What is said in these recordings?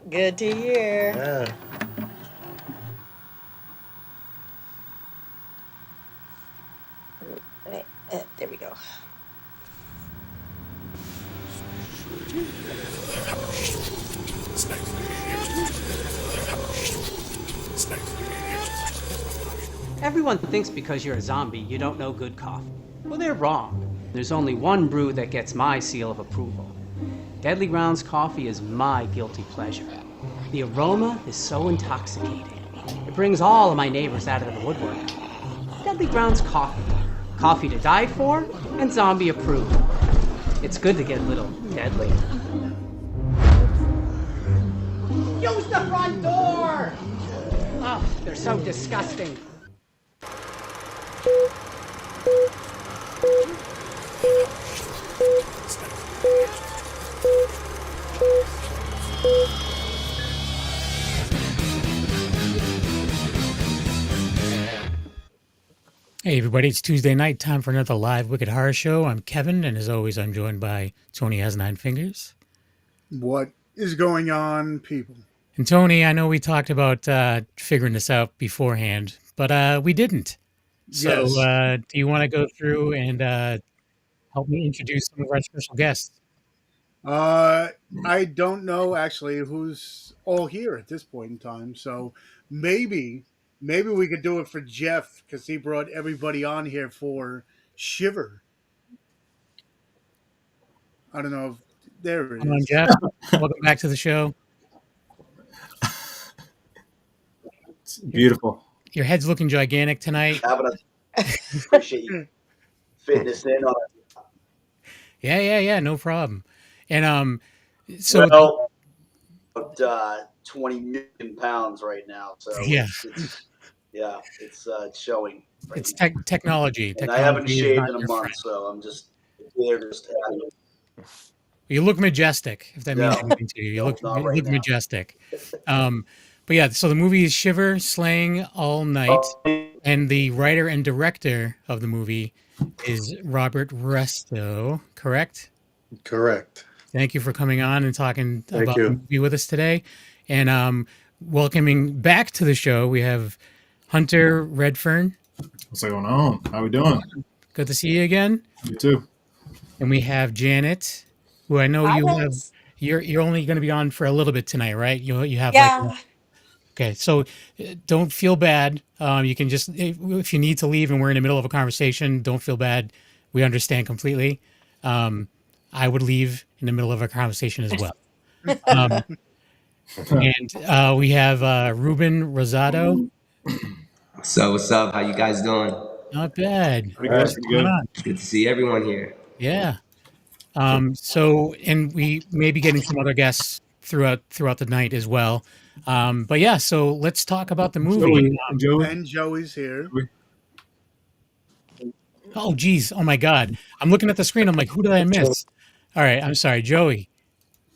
Good to hear. Yeah. There we go. Everyone thinks because you're a zombie, you don't know good coffee. Well, they're wrong. There's only one brew that gets my seal of approval. Deadly Grounds coffee is my guilty pleasure. The aroma is so intoxicating. It brings all of my neighbors out of the woodwork. Deadly Grounds coffee. Coffee to die for and zombie approved. It's good to get a little deadly. Use the front door! Oh, they're so disgusting. Hey everybody, it's Tuesday night, time for another live Wicked Horror Show. I'm Kevin, and as always, I'm joined by Tony Has Nine Fingers. What is going on, people? And Tony, I know we talked about figuring this out beforehand, but we didn't. So Yes. do you want to go through and help me introduce some of our special guests? I don't know actually who's all here at this point in time, so maybe we could do it for Jeff because he brought everybody on here for Shiver. I don't know if there it Come on, is. Jeff. Welcome back to the show. It's beautiful. Your head's looking gigantic tonight. Appreciate you fitting this in on it. Yeah, no problem. And so Well, about 20 million pounds right now, so yeah, it's showing. Right it's now. technology. And I haven't Technology is shaved not in a your month, friend. so I'm just here just having. You look majestic, if that means No, anything to you. You no, look not right now. majestic. But yeah, so the movie is Shiver Slaying All Night, Oh, and the writer and director of the movie is Robert Resto, correct? Correct. Thank you for coming on and talking Thank about the you. movie with us today. And welcoming back to the show, we have Hunter Redfern. What's going on? How we doing? Good to see you again. You too. And we have Janet, who I know Hi, you have. guys. You're only going to be on for a little bit tonight, right? You have Yeah. okay. So don't feel bad. You can just if you need to leave and we're in the middle of a conversation, don't feel bad. We understand completely. I would leave in the middle of a conversation as well. Um, and we have Ruben Rosado. So what's up? How you guys doing? Not bad. Pretty All good. right. Pretty What's going good. on? It's good to see everyone here. Yeah. So, and we may be getting some other guests throughout the night as well. But yeah, so let's talk about the movie. Joey. And Joey's here. Oh, geez. Oh my God. I'm looking at the screen. I'm like, who did I miss? All right. I'm sorry, Joey.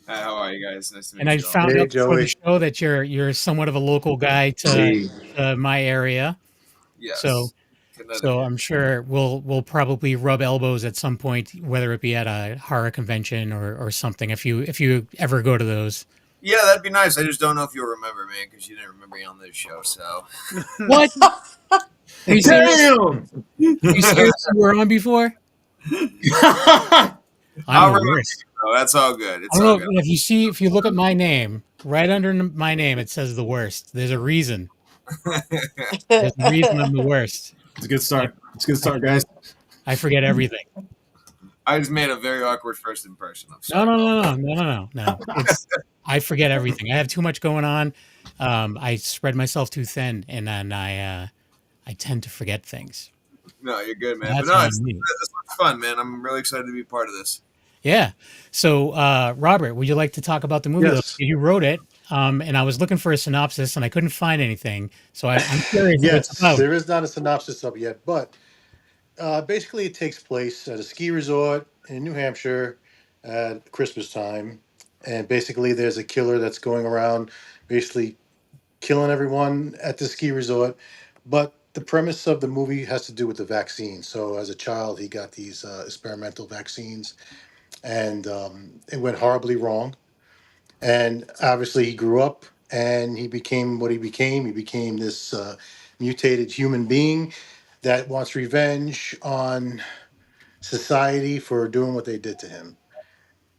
How are you guys? Nice to meet And I you all. found Hey, out before the Joey. show that you're somewhat of a local guy Gee. to my area. Yes. So I'm sure we'll probably rub elbows at some point, whether it be at a horror convention or something. If you ever go to those. Yeah, that'd be nice. I just don't know if you'll remember me because you didn't remember me on this show. So What? Are you serious? Damn! You serious? You were on before? I'll I'm the remember worst. you, though. That's all good. It's I all don't good. know if you look at my name, right under my name, it says the worst. There's a reason. There's a reason I'm the worst. It's a good start. It's a good start, guys. I forget everything. I just made a very awkward first impression. I'm sorry. No. I forget everything. I have too much going on. I spread myself too thin, and then I tend to forget things. No, you're good, man. That's But no, on it's me. fun, man. I'm really excited to be part of this. Yeah. So, Robert, would you like to talk about the movie? Yes. You wrote it, and I was looking for a synopsis, and I couldn't find anything. So I'm curious what it's Yes, about. there is not a synopsis up yet, but basically it takes place at a ski resort in New Hampshire at Christmas time. And basically there's a killer that's going around basically killing everyone at the ski resort. But the premise of the movie has to do with the vaccine. So as a child, he got these experimental vaccines, and it went horribly wrong. And obviously, he grew up and he became what he became. He became this mutated human being that wants revenge on society for doing what they did to him.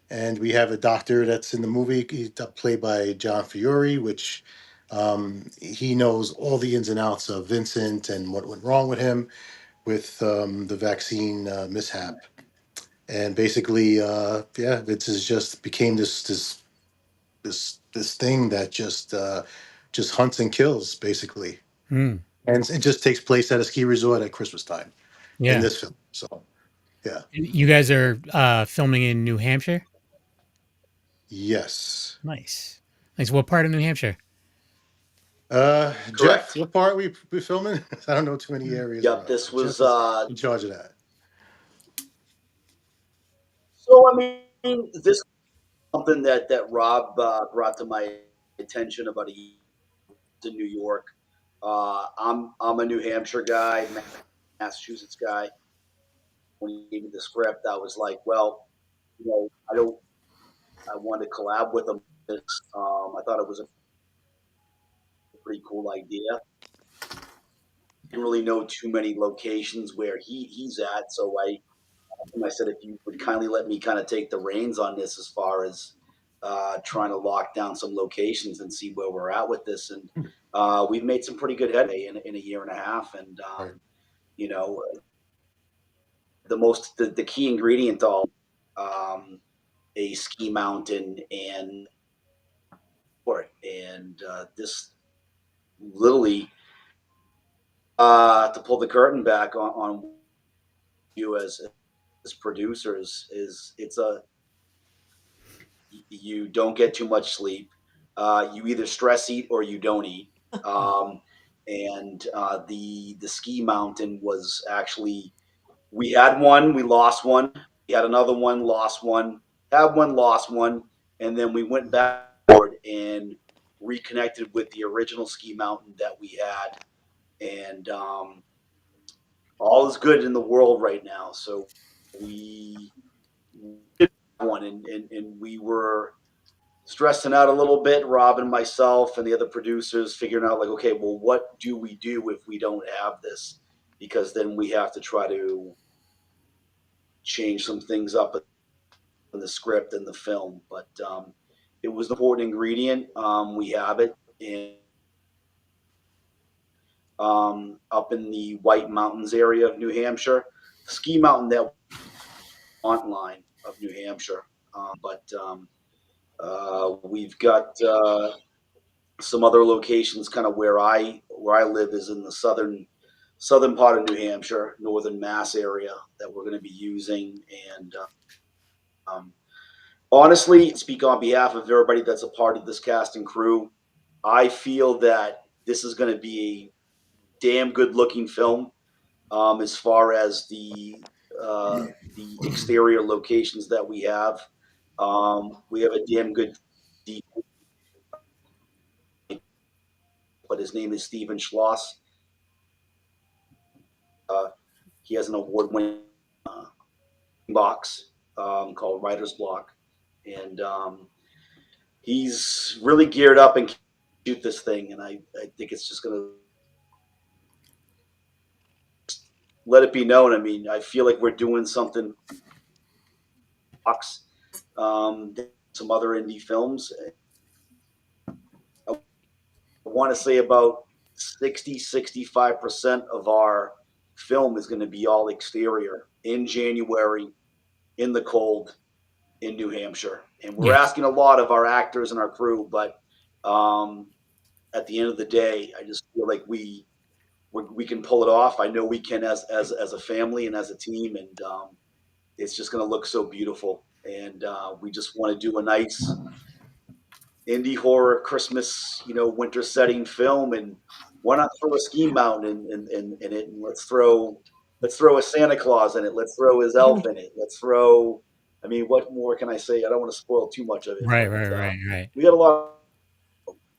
And we have a doctor that's in the movie. He's played by John Fiore, which he knows all the ins and outs of Vincent and what went wrong with him with the vaccine mishap. And basically, yeah, Vince is just became this thing that just hunts and kills basically, Mm. and it just takes place at a ski resort at Christmas time in Yeah. this film. So yeah, You guys are filming in New Hampshire? yes. Nice. Nice. What part of New Hampshire? Jeff, Correct. what part we filming? I don't know too many areas Yep, around. this was Jeff is in charge of that. so. I mean, this is something that Rob brought to my attention about a year to New York. I'm a New Hampshire guy, Massachusetts guy. When he gave me the script, I was like, well, I wanted to collab with him. I thought it was a pretty cool idea. Didn't really know too many locations where he's at, so I said if you would kindly let me kind of take the reins on this as far as trying to lock down some locations and see where we're at with this. And we've made some pretty good headway in a year and a half. And you know, the key ingredient to all a ski mountain and this literally to pull the curtain back on you as producers is you don't get too much sleep. You either stress eat or you don't eat. And the ski mountain was actually, we had one, we lost one, we had another one, lost one, had one, lost one, and then we went back and reconnected with the original ski mountain that we had, and all is good in the world right now. So we did one, and we were stressing out a little bit, Rob and myself and the other producers, figuring out like, okay, well, what do we do if we don't have this? Because then we have to try to change some things up in the script and the film. But it was an important ingredient. We have it up in the White Mountains area of New Hampshire, ski mountain that front line of New Hampshire. But we've got some other locations kind of where I live is in the southern part of New Hampshire, northern Mass area that we're going to be using. And honestly, speak on behalf of everybody that's a part of this cast and crew, I feel that this is going to be a damn good looking film as far as the exterior locations that we have. We have a damn good but his name is Stephen Schloss. He has an award-winning box called Writer's Block, and he's really geared up and shoot this thing. And I think it's just going to let it be known. I mean, I feel like we're doing something. Some other indie films. I want to say about 65% of our film is going to be all exterior in January, in the cold, in New Hampshire. And we're asking a lot of our actors and our crew, but at the end of the day, I just feel like we can pull it off. I know we can as a family and as a team, and it's just going to look so beautiful. And we just want to do a nice indie horror Christmas, winter setting film, and why not throw a ski mountain in it, and let's throw a Santa Claus in it, let's throw his elf in it, let's throw. I mean, what more can I say? I don't want to spoil too much of it. Right. We got a lot.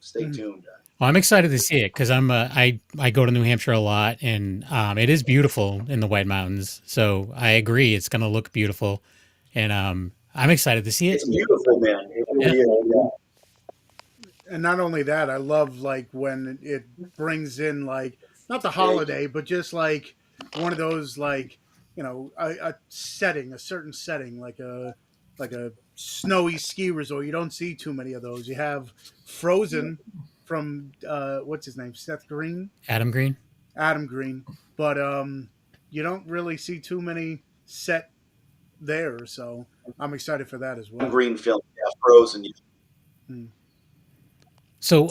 Stay tuned. Well, I'm excited to see it because I go to New Hampshire a lot, and it is beautiful in the White Mountains. So I agree, it's going to look beautiful, and I'm excited to see it. It's beautiful, man. It really is. And not only that, I love like when it brings in like not the holiday, but just like one of those like a setting, a certain setting, like a snowy ski resort. You don't see too many of those. You have Frozen from what's his name, Seth Green, Adam Green. Adam Green, but you don't really see too many set there. So I'm excited for that as well. Green film, yeah, Frozen. Hmm. So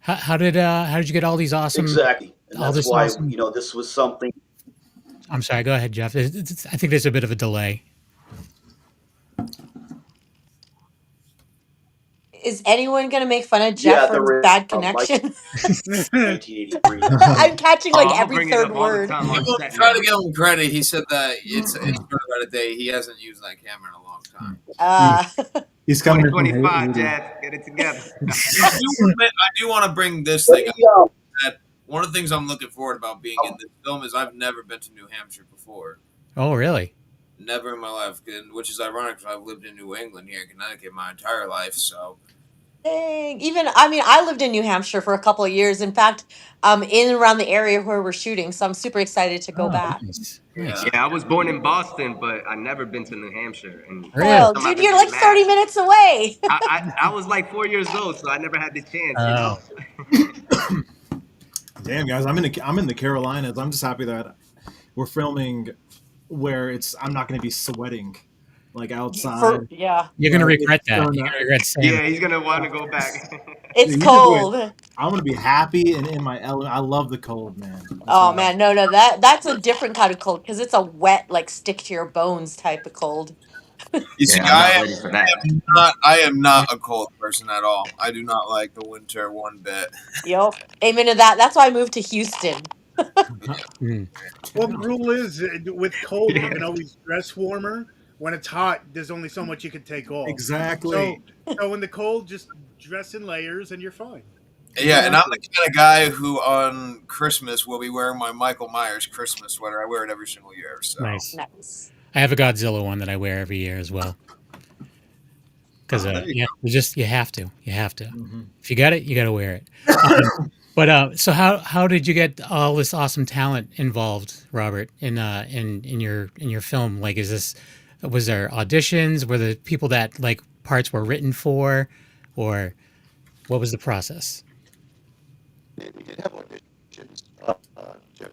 how did you get all these awesome? Exactly, and all that's this why awesome... this was something. I'm sorry. Go ahead, Jeff. I think there's a bit of a delay. Is anyone going to make fun of Jeff for bad connection? 1983. I'm catching like I'll every bring it third up all the word. time on set Try now. to give him credit. He said that it's sort of about a day. He hasn't used that camera in a long time. He's coming. 2025, Jeff. Get it together. I do want to bring this thing up. That one of the things I'm looking forward about being in this film is I've never been to New Hampshire before. Oh, really? Never in my life, which is ironic because I've lived in New England here in Connecticut my entire life. So, Dang. I lived in New Hampshire for a couple of years. In fact, in and around the area where we're shooting. So I'm super excited to go back. Nice. yeah. Yeah, I was born in Boston, but I never been to New Hampshire. And Well, dude, you're like 30 minutes away. I was like 4 years old, so I never had the chance. Damn, guys, I'm in the Carolinas. I'm just happy that we're filming where I'm not going to be sweating like outside. Yeah. You're gonna regret that. You're gonna regret saying Yeah, he's gonna want to go back. It's cold. I'm gonna be happy and in my element. I love the cold, man. Man, no, that's a different kind of cold because it's a wet, like stick to your bones type of cold. You see, I'm not ready for that. I am not a cold person at all. I do not like the winter one bit. Yep. Amen to that. That's why I moved to Houston. Well, the rule is with cold, you can always dress warmer. When it's hot, there's only so much you can take off. Exactly. So in the cold, just dress in layers and you're fine. Yeah, and I'm the kind of guy who on Christmas will be wearing my Michael Myers Christmas sweater. I wear it every single year. So. Nice. I have a Godzilla one that I wear every year as well. Because you have to. Mm-hmm. If you got it, you got to wear it. But so how did you get all this awesome talent involved, Robert, in your film? Like, was there auditions? Were the people that like parts were written for, or what was the process? We did have auditions. Jeff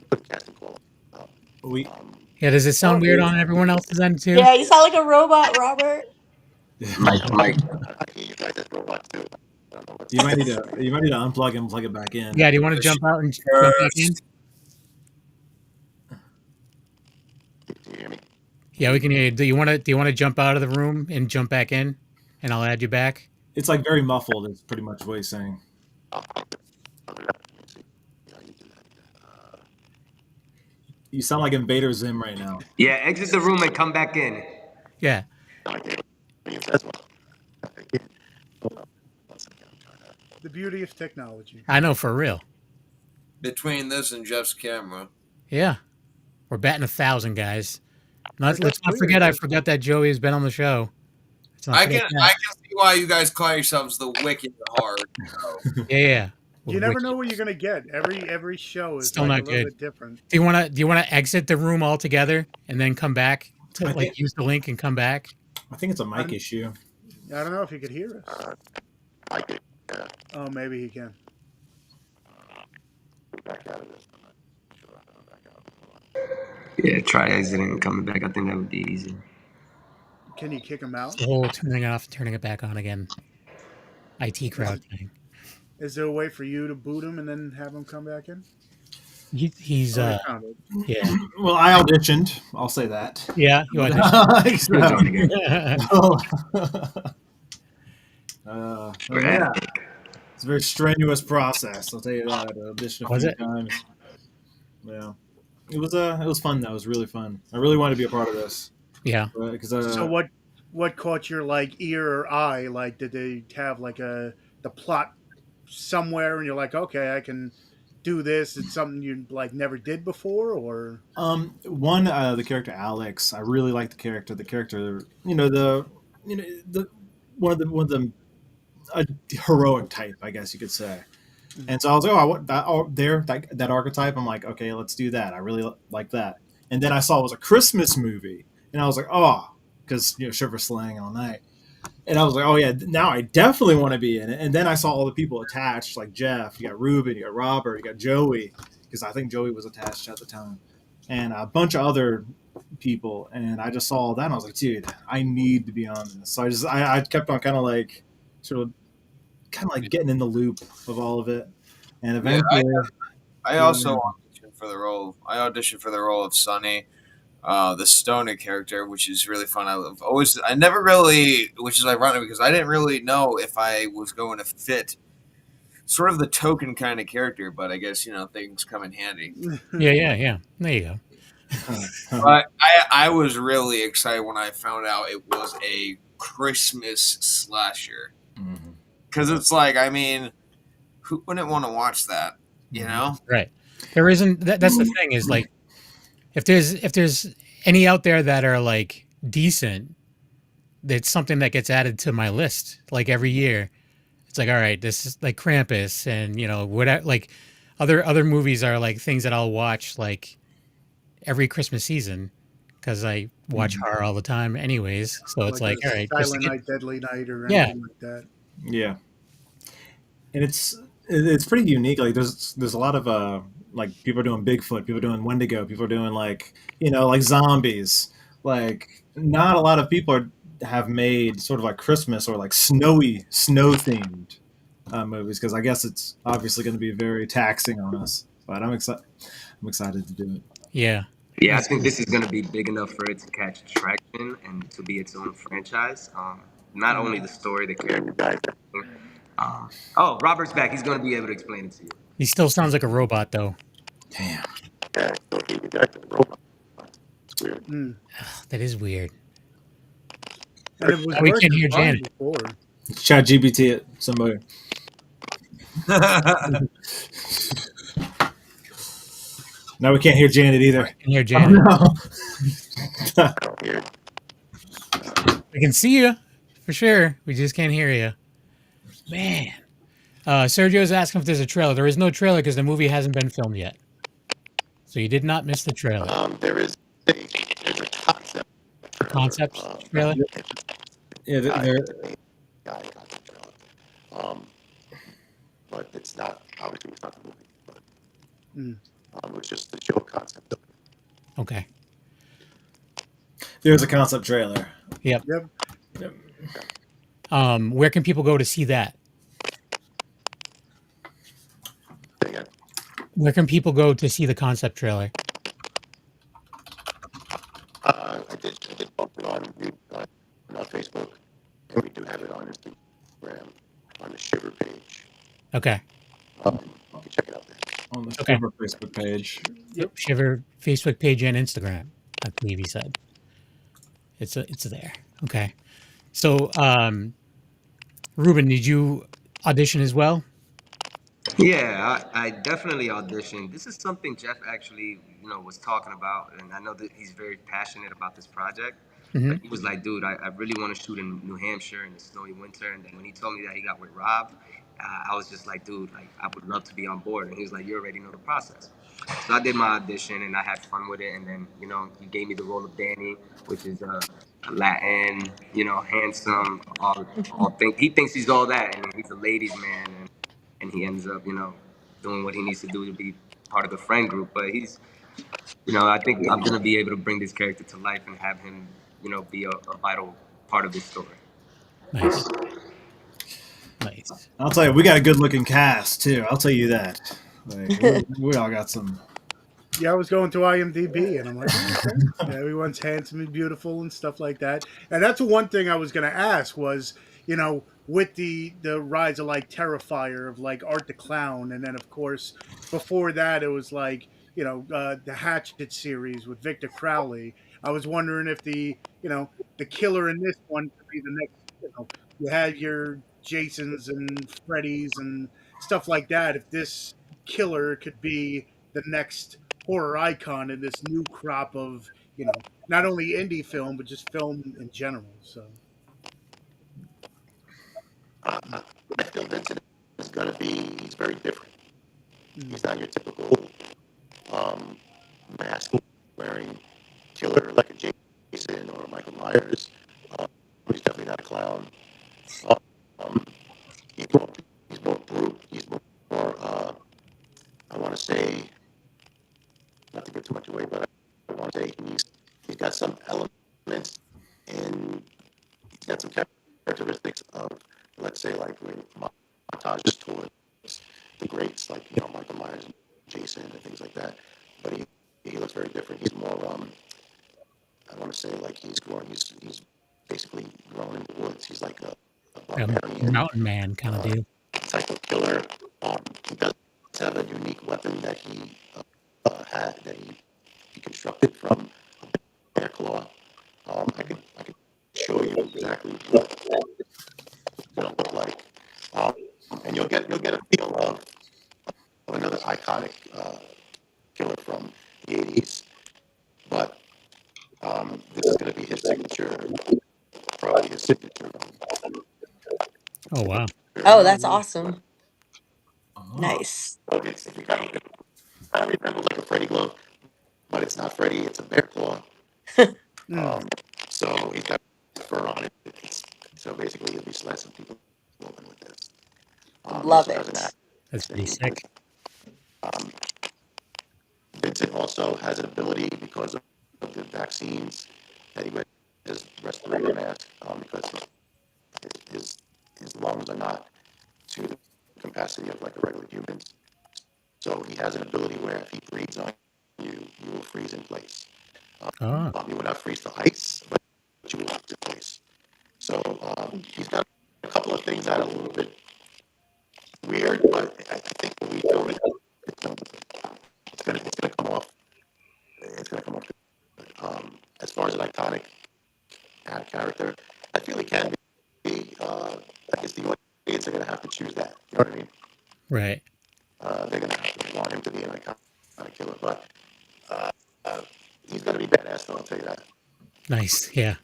put casting call. Yeah, does it sound weird on everyone else's end too? Yeah, you sound like a robot, Robert. Mike. I hear you guys as robots too. You might need to unplug and plug it back in. Yeah, do you want to jump out and jump back in? Can you hear me? Yeah, we can hear you. Do you want to jump out of the room and jump back in, and I'll add you back? It's like very muffled. It's pretty much what he's saying. You sound like Invader Zim right now. Yeah, exit the room and come back in. Yeah. The beauty of technology. I know, for real. Between this and Jeff's camera. Yeah. We're batting 1,000, guys. Let's not forget, I forgot that Joey has been on the show. I can see why you guys call yourselves the Wicked Hard. Yeah. You never know what you're gonna get. Every show is still like not a little good. bit different. Do you want to exit the room altogether and then come back to use the link and come back? I think it's a mic issue. I don't know if he could hear us. Oh, maybe he can. Yeah, try exiting and coming back. I think that would be easy. Can you kick him out? Oh, turning it off, turning it back on again. IT crowd thing. Is there a way for you to boot him and then have him come back in? He's yeah. Well, I auditioned. I'll say that. Yeah, you auditioned. Yeah. It's a very strenuous process. I'll tell you that. I auditioned a few times. Yeah, it was fun though. It was really fun. I really wanted to be a part of this. Yeah. So what caught your like ear or eye? Like, did they have like the plot somewhere, and you're like, okay, I can do this? It's something you like never did before, or the character Alex. I really like the character. The character, one of the a heroic type, I guess you could say. And so I was like, oh, I want that archetype. I'm like, okay, let's do that. I really like that. And then I saw it was a Christmas movie, and I was like, oh, because Shiver Slaying All Night. And I was like, oh yeah, now I definitely want to be in it. And then I saw all the people attached, like Jeff, you got Ruben, you got Robert, you got Joey, because I think Joey was attached at the time, and a bunch of other people. And I just saw all that, and I was like, dude, I need to be on this. So I kept on kind of like getting in the loop of all of it. And eventually, I also auditioned for the role. I auditioned for the role of Sonny, the stoner character, which is really fun. I never really, which is ironic because I didn't really know if I was going to fit sort of the token kind of character, but I guess things come in handy. Yeah. There you go. But I was really excited when I found out it was a Christmas slasher, because it's like, I mean, who wouldn't want to watch that? Right. There isn't. That's the thing is like, if there's any out there that are like decent, it's something that gets added to my list like every year. It's like, all right, this is like Krampus, and what like other movies are like things that I'll watch like every Christmas season because I watch horror all the time anyways. So it's like all right, Silent Night, Deadly Night, or anything like that. Yeah, and it's pretty unique. Like there's a lot of like people are doing Bigfoot, people are doing Wendigo, people are doing like like zombies. Like not a lot of people have made sort of like Christmas or like snow themed movies, because I guess it's obviously going to be very taxing on us. But I'm excited to do it. Yeah. Yeah, I think this is going to be big enough for it to catch traction and to be its own franchise. Not only the story, the character. Oh, Robert's back. He's going to be able to explain it to you. He still sounds like a robot, though. Damn. Yeah, robot. It's weird. That is weird. And it was We can't hear Janet. Before. Chat GPT it, somebody. No, we can't hear Janet either. I can hear Janet. Oh, no. We can see you for sure. We just can't hear you. Man. Sergio's asking if there's a trailer. There is no trailer because the movie hasn't been filmed yet. So you did not miss the trailer. There's a concept. The concept trailer? Yeah, Guy concept trailer. But it's not, obviously it's not the movie. But, it was just the show concept of it. Okay. there's a concept trailer. Yep. Yep. Where can people go to see that? Again. Where can people go to see the concept trailer? I did post it on Facebook, and we do have it on Instagram on the Shiver page. Okay. You can check it out there. On the Okay. Shiver Facebook page. Yep. Shiver Facebook page and Instagram, I believe he said. It's there. Okay. So, Ruben, did you audition as well? Yeah, I definitely auditioned. This is something Jeff actually, was talking about, and I know that he's very passionate about this project. Mm-hmm. But he was like, dude, I really want to shoot in New Hampshire in the snowy winter. And then when he told me that he got with Rob, I was just like, dude, like I would love to be on board. And he was like, you already know the process. So I did my audition and I had fun with it. And then, he gave me the role of Danny, which is a Latin, handsome, all things. He thinks he's all that, and he's a ladies' man. And he ends up, doing what he needs to do to be part of the friend group. But he's, I think I'm going to be able to bring this character to life and have him, be a vital part of this story. Nice. I'll tell you, we got a good-looking cast, too. I'll tell you that. Like, we all got some... Yeah, I was going to IMDb, and I'm like, okay. Yeah, everyone's handsome and beautiful and stuff like that. And that's one thing I was going to ask was, with the rise of, like, Terrifier, of, like, Art the Clown, and then, of course, before that, it was, like, the Hatchet series with Victor Crowley. I was wondering if the killer in this one could be the next, you had your Jasons and Freddys and stuff like that. If this killer could be the next horror icon in this new crop of, not only indie film, but just film in general. So I feel Vincent is going to be, he's very different. He's not your typical mask wearing killer like a Jason or Michael Myers. He's definitely not a clown. Um, he's more brute. He's more I want to say, not to give too much away, but I want to say he's got some elements in, he's got some characteristics of, let's say, like when montages towards the greats, like, Michael Myers and Jason and things like that. But he looks very different. He's more, I want to say, like he's basically grown in the woods. He's like a barbarian. Mountain man kind of deal. Type of killer. He does have a unique weapon that he he constructed from a bear claw. I could show you exactly what it's gonna look like, and you'll get a feel of another iconic killer from the '80s. But this is gonna be his signature, probably his signature. Oh wow! Oh, that's awesome. Oh. Nice. If you I remember like a Freddy glove, but it's not Freddy, it's a bear claw. So he's got fur on it. So basically, he'll be slicing people open with this. Love it. That's pretty sick. Vincent also has an ability because of the vaccines that he wears his respirator mask because his lungs are not to the capacity of like a regular human's. So he has an ability where if he breathes on you, you will freeze in place. You will not freeze to ice, but you will lock in place. So he's got a couple of things that are a little bit weird, but I think when we film it, it's gonna come off. It's gonna come off good. As far as an iconic character, I feel it can be. I guess the audience are gonna have to choose that. You know what I mean? Right. They're gonna have to want him to be an iconic killer, but he's gonna be badass. Though, I'll tell you that. Nice. Yeah.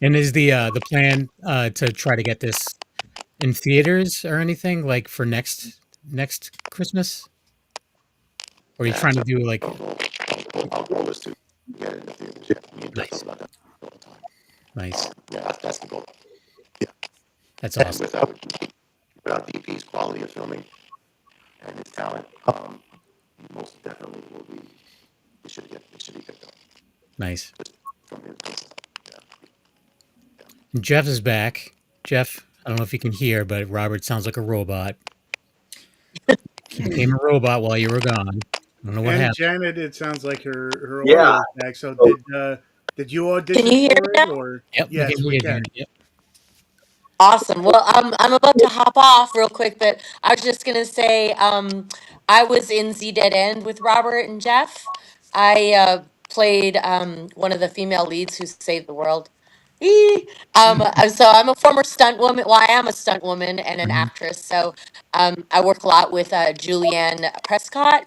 And is the plan to try to get this in theaters or anything like for next Christmas? Or are you trying to do like? Our goal is to get it in the theaters. Yeah, me and Jeff Nice. talk about that all the time. Nice. Yeah, that's the goal. Yeah, That's and awesome. without DP's quality of filming and his talent, most definitely will be. It should be good though. Nice. Just from his, yeah. Jeff is back. Jeff, I don't know if you can hear, but Robert sounds like a robot. He became a robot while you were gone. I don't know what And happened. Janet, it sounds like her Yeah. audio is back. So did you Can audition you hear for me it now? or? Yep. Yes, we we can hear can. you, Janet. Yep. Awesome. Well, I'm about to hop off real quick, but I was just gonna say, I was in Z Dead End with Robert and Jeff. I played one of the female leads who saved the world. So I'm a former stunt woman. Well, I am a stunt woman and an Mhm. actress. So I work a lot with Julianne Prescott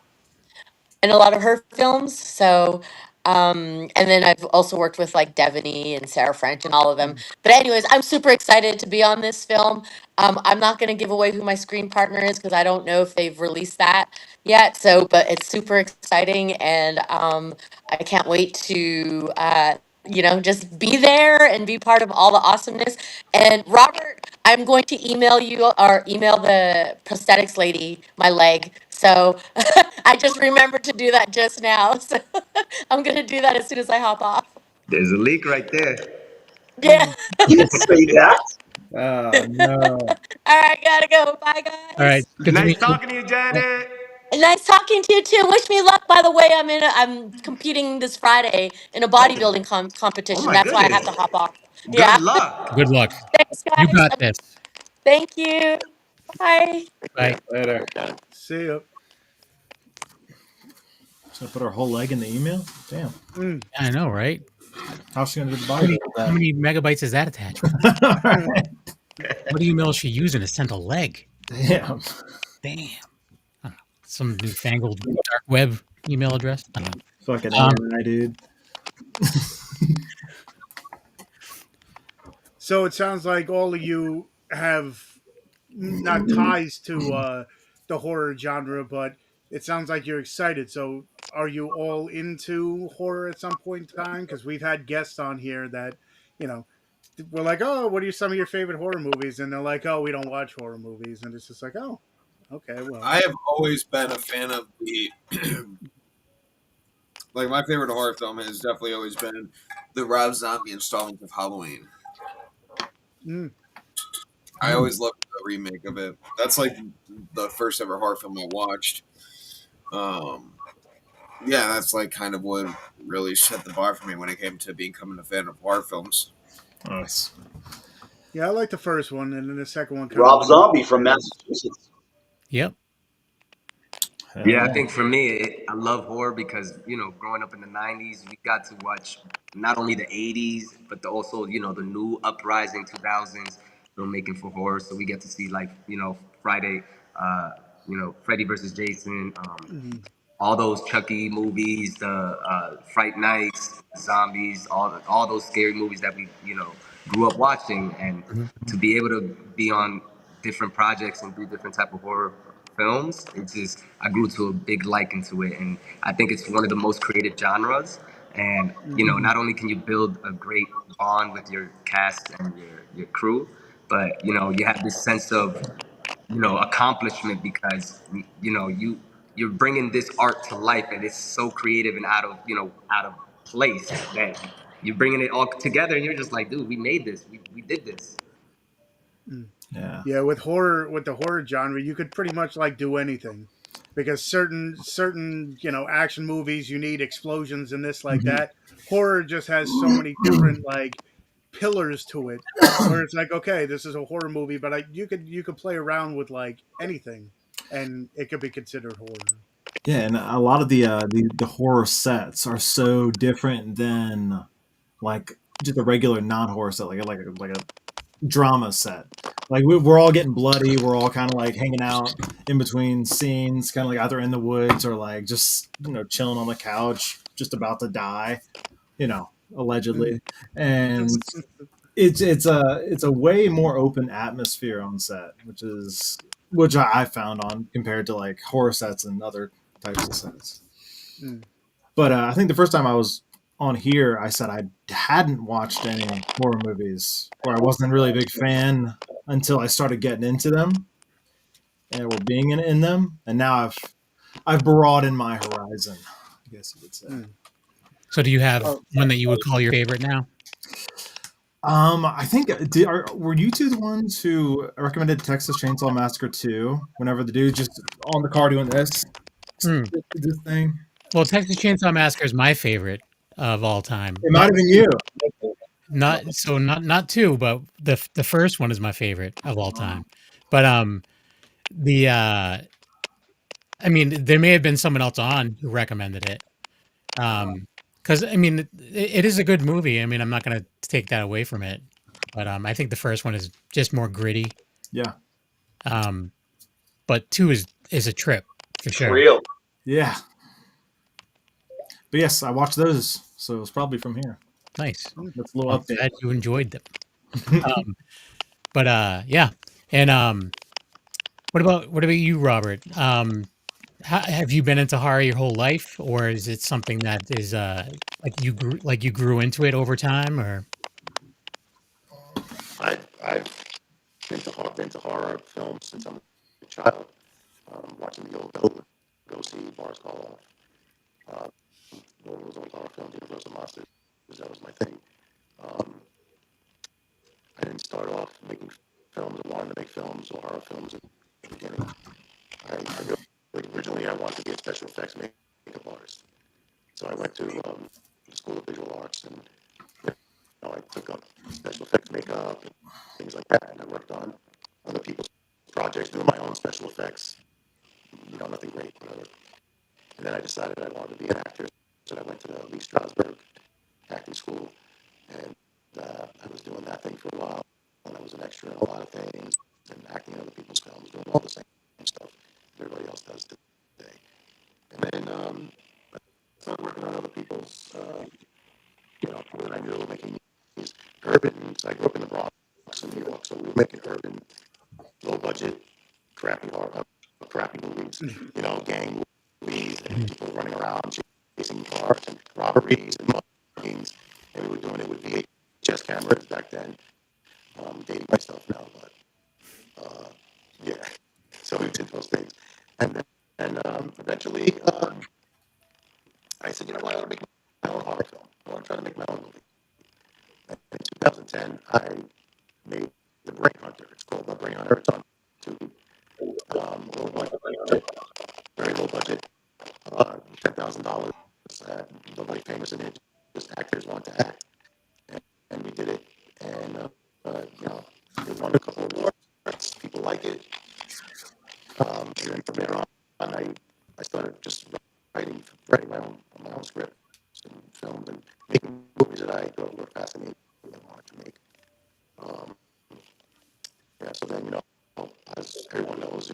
in a lot of her films. So, and then I've also worked with like Devaney and Sarah French and all of them. But anyways, I'm super excited to be on this film. I'm not going to give away who my screen partner is because I don't know if they've released that yet. So, but it's super exciting, and I can't wait to. Just be there and be part of all the awesomeness. And Robert, I'm going to email you or email the prosthetics lady my leg. So I just remembered to do that just now. So I'm going to do that as soon as I hop off. There's a leak right there. Yeah. You didn't say that. Oh no! All right. Gotta go. Bye, All right. guys. Good to Nice meet you. talking to you, Janet. Nice talking to you too. Wish me luck. By the way, I'm competing this Friday in a bodybuilding Oh competition. my That's why I have goodness. to hop off. Yeah. Good luck. Good luck. Thanks, You guys. got this. Thank you. Bye. Bye. Later. See ya. So put her whole leg in the email. Damn. I know, right? How's she gonna do the How body many, with how that? many megabytes is that attached? What email is she using to send a leg? Damn. Damn. I don't know. Some newfangled dark web email address. I don't know. Fucking AI, dude. So it sounds like all of you have not ties to the horror genre, but it sounds like you're excited. So, are you all into horror at some point in time? Because we've had guests on here that, you know, we're like, "Oh, what are some of your favorite horror movies?" And they're like, "Oh, we don't watch horror movies," and it's just like, "Oh, okay, well." I have always been a fan of the like my favorite horror film has definitely always been the Rob Zombie installment of Halloween. Mm, I always loved the remake of it. That's like the first ever horror film I watched. Um, yeah, that's like kind of what really set the bar for me when it came to becoming a fan of horror films. Nice. yeah, I like the first one, and then the second one kind of Rob went off Zombie the from rails. Massachusetts. Yep. Hell Yeah, I yeah. think for me, I love horror because growing up in the '90s, we got to watch not only the '80s, but also the new uprising 2000s filmmaking for horror. So we get to see like Friday, Freddy versus Jason, Mm, all those Chucky movies, the Fright Nights, zombies, all those scary movies that we grew up watching, and to be able to be on different projects and do different type of horror films, it's just I grew to a big liking to it, and I think it's one of the most creative genres. And mm, not only can you build a great bond with your cast and your crew, but you have this sense of accomplishment because you're bringing this art to life and it's so creative and out of place that you're bringing it all together and you're just like, dude, we made this, we did this. mm. Yeah. Yeah, with the horror genre, you could pretty much like do anything, because certain action movies you need explosions and this like Mhm. that. Horror just has so many different like pillars to it, where it's like, okay, this is a horror movie, but you could play around with like anything, and it could be considered horror. Yeah, and a lot of the horror sets are so different than like just a regular non-horror set, like a drama set. Like we're all getting bloody. We're all kind of like hanging out in between scenes, kind of like either in the woods or like just chilling on the couch, just about to die, Mm. allegedly. And it's a way more open atmosphere on set, which I found on compared to like horror sets and other types of sets. Mm. But I think the first time I was on here, I said I hadn't watched any horror movies, or I wasn't really a big fan until I started getting into them or being in them, and now I've broadened my horizon, I guess you would say. Mm. So do you have Oh, one that you would call your favorite now? I think were you two the ones who recommended Texas Chainsaw Massacre 2? Whenever the dude just on the car doing this Hmm. this thing, Well, Texas Chainsaw Massacre is my favorite of all time. it might have been you. Not two, but the first one is my favorite of all time. But the I mean, there may have been someone else on who recommended it. Because I mean, it is a good movie. I mean, I'm not going to take that away from it, but I think the first one is just more gritty. Yeah, Um, but two is a trip for It's sure. real. yeah. But yes, I watched those, so it was probably from here. Nice. That's a little I'm update. glad you enjoyed them. But yeah, and what about you, Robert? Have you been into horror your whole life, or is it something that is like you grew into it over time, or I've been to horror films since I'm a child. Watching the old go see Bars Call Off. One of those old horror films, Universal Monsters. That was my thing. Um, I didn't start off making films or wanting to make films or horror films in the beginning. I really, originally I wanted to be a special effects makeup artist. So I went to the School of Visual Arts, and I took up special effects makeup and things like that. And I worked on other people's projects, doing my own special effects. Nothing great, whatever. And then I decided I wanted to be an actor, so I went to the Lee Strasberg acting school, and I was doing that thing for a while. And I was an extra in a lot of things, and acting in other people's films, doing all the same stuff everybody else does today. And then I started working on other people's, what I knew, making these urban. So I grew up in the Bronx in New York, so we were making urban, low budget budget, crappy movies, gang movies, and people running around chasing cars and robberies and muggings. And we were doing it with VHS cameras back then. Dating myself now, but yeah. So we did those things, and then eventually I said, I want to make my own horror film. I want to try to make my own movie. And in 2010, I made The Brain Hunter. It's called The Brain Hunter. It's on YouTube. Low budget, very low budget, $10,000. Nobody famous in it, just actors want to act, and we did it. And it won a couple of awards. People like it. And then from there on, I started just writing my own scripts and films and making movies that I thought were fascinating and wanted to make. Um, yeah, so then, as everyone knows,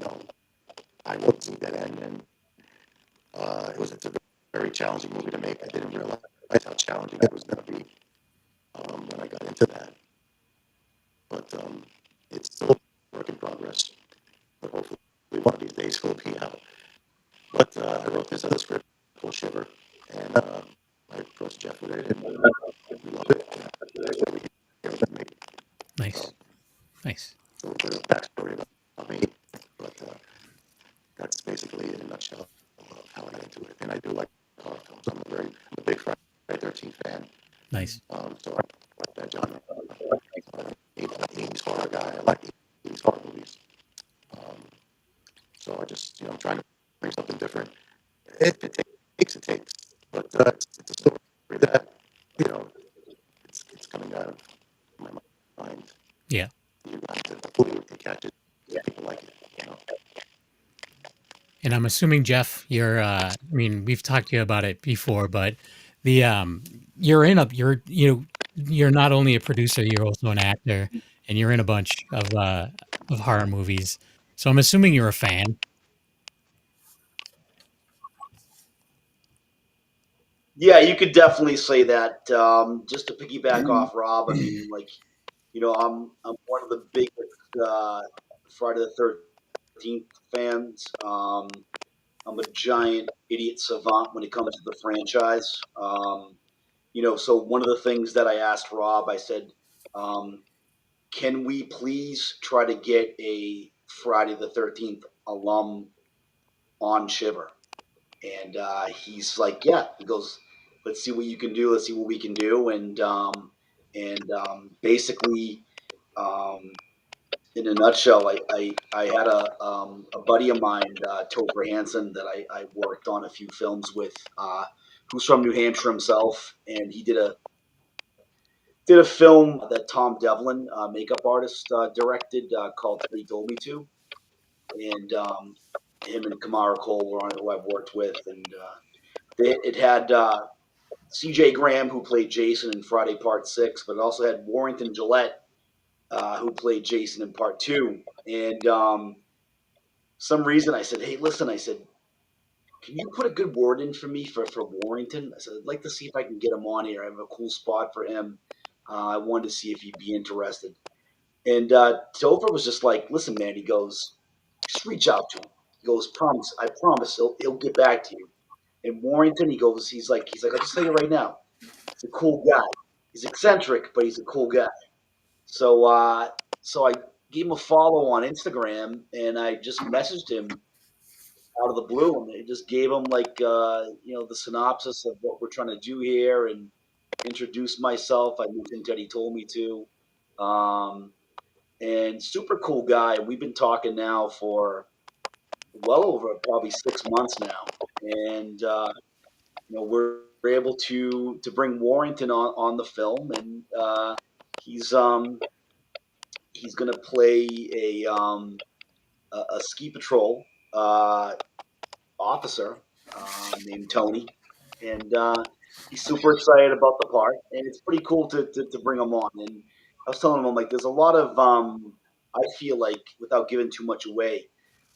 I wrote See Dead End, and it's a very challenging movie to make. I didn't realize how challenging it was going to be when I got into that. But it's still a work in progress. But hopefully, one of these days, it'll be out. But I wrote this other script called Shiver, and I approached Jeff with it, and we love it. And that's why we here to make it. Nice, nice. So a bit of backstory about me, but that's basically it in a nutshell of how I got into it. And I do like horror films. I'm a big Friday 13th fan. Nice. So I like that genre. I'm an 80s horror guy. I like 80s horror movies. Um, so I just, I'm trying to bring something different. If it takes, it takes. But it's a story that, you know, it's coming out of my mind. Yeah. You guys, hopefully it catches. People like it. And I'm assuming, Jeff, I mean, we've talked to you about it before, but the you're not only a producer, you're also an actor, and you're in a bunch of horror movies. So I'm assuming you're a fan. Yeah, you could definitely say that. Just to piggyback off Rob, I mean, I'm one of the biggest uh, Friday the 13th fans. I'm a giant idiot savant when it comes to the franchise. So one of the things that I asked Rob, I said, um, can we please try to get a Friday the 13th alum on Shiver? And he's like, yeah. He goes, let's see what you can do. Let's see what we can do. And basically, um, in a nutshell, I had a buddy of mine, Topher Hansen, that I worked on a few films with, who's from New Hampshire himself, and he did a film that Tom Devlin, makeup artist, directed, called He Told Me To, and him and Kamara Cole were on it, who I've worked with, and it had C.J. Graham, who played Jason in Friday Part 6, but it also had Warrington Gillette, who played Jason in Part 2. And some reason I said, hey, listen, I said, can you put a good word in for me for Warrington? I said, I'd like to see if I can get him on here. I have a cool spot for him. I wanted to see if he'd be interested. And Topher was just like, listen, man, he goes, just reach out to him. He goes, I promise he'll get back to you. And Warrington, he's like, I'll just tell you right now, he's a cool guy. He's eccentric, but he's a cool guy. So I gave him a follow on Instagram, and I just messaged him out of the blue, and I just gave him the synopsis of what we're trying to do here, and introduced myself. I mentioned that he told me to, and super cool guy. We've been talking now for well over probably 6 months now, and we're able to bring Warrington on the film, and he's going to play a ski patrol officer named Tony, and he's super excited about the part, and it's pretty cool to bring him on. And I was telling him, I'm like, there's a lot of I feel like, without giving too much away,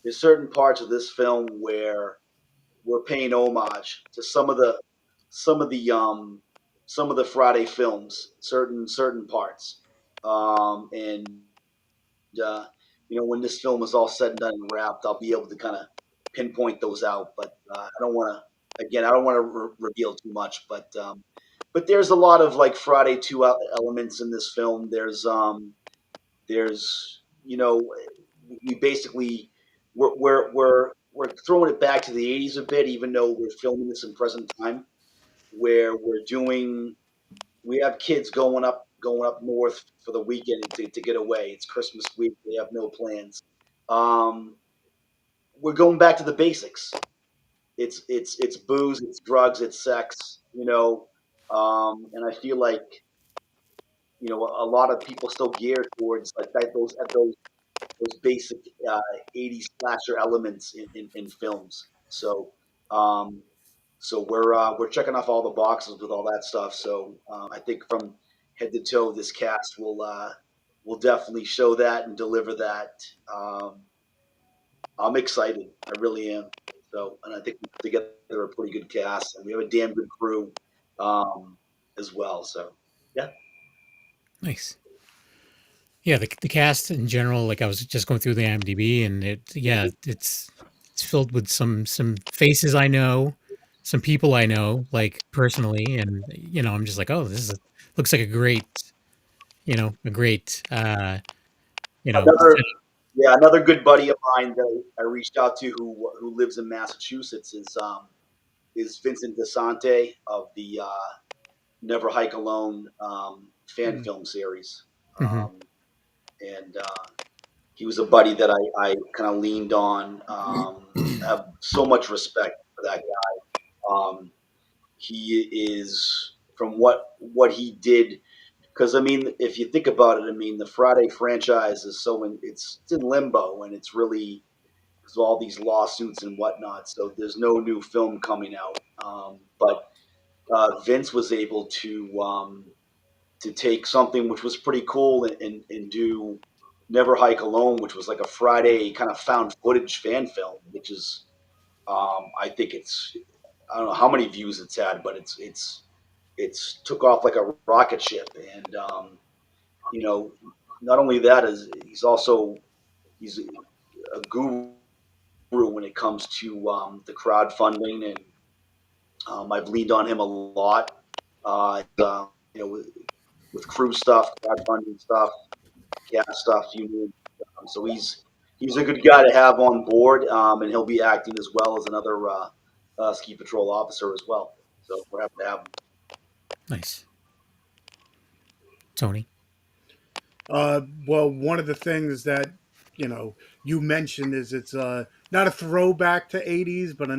there's certain parts of this film where we're paying homage to some of the some of the Friday films, certain parts, and when this film is all said and done and wrapped, I'll be able to kind of pinpoint those out. But I don't want to reveal too much. But there's a lot of like Friday 2 elements in this film. There's we basically we're throwing it back to the 80s a bit, even though we're filming this in present time, where we have kids going up north for the weekend to get away. It's Christmas week. They have no plans. Um, we're going back to the basics. It's booze, it's drugs, it's sex. And I feel like a lot of people still gear towards like that, those basic 80s slasher elements in films. Um, so we're checking off all the boxes with all that stuff. So I think from head to toe, this cast will definitely show that and deliver that. I'm excited. I really am. So, and I think we put together a pretty good cast, and we have a damn good crew as well. So, yeah. Nice. Yeah, the cast in general, like I was just going through the IMDb, and it's filled with some faces I know, some people I know, like personally, and I'm just like, oh, looks like a great Another another good buddy of mine that I reached out to who lives in Massachusetts is Vincent DeSante of the Never Hike Alone fan film series. Mhm. And he was a buddy that I kind of leaned on. I have so much respect for that guy. He is from what he did, because I mean, if you think about it, I mean, the Friday franchise is it's in limbo, and it's really because of all these lawsuits and whatnot. So there's no new film coming out. But Vince was able to take something which was pretty cool and do Never Hike Alone, which was like a Friday kind of found footage fan film, which is I think I don't know how many views it's had, but it's took off like a rocket ship. And not only that is he's a guru when it comes to the crowdfunding, and I've leaned on him a lot. With crew stuff, crowdfunding stuff, gas stuff, you need. So he's a good guy to have on board, and he'll be acting as well as another ski patrol officer as well. So we're happy to have him. Nice. Tony. Well, one of the things that you mentioned is it's not a throwback to '80s, but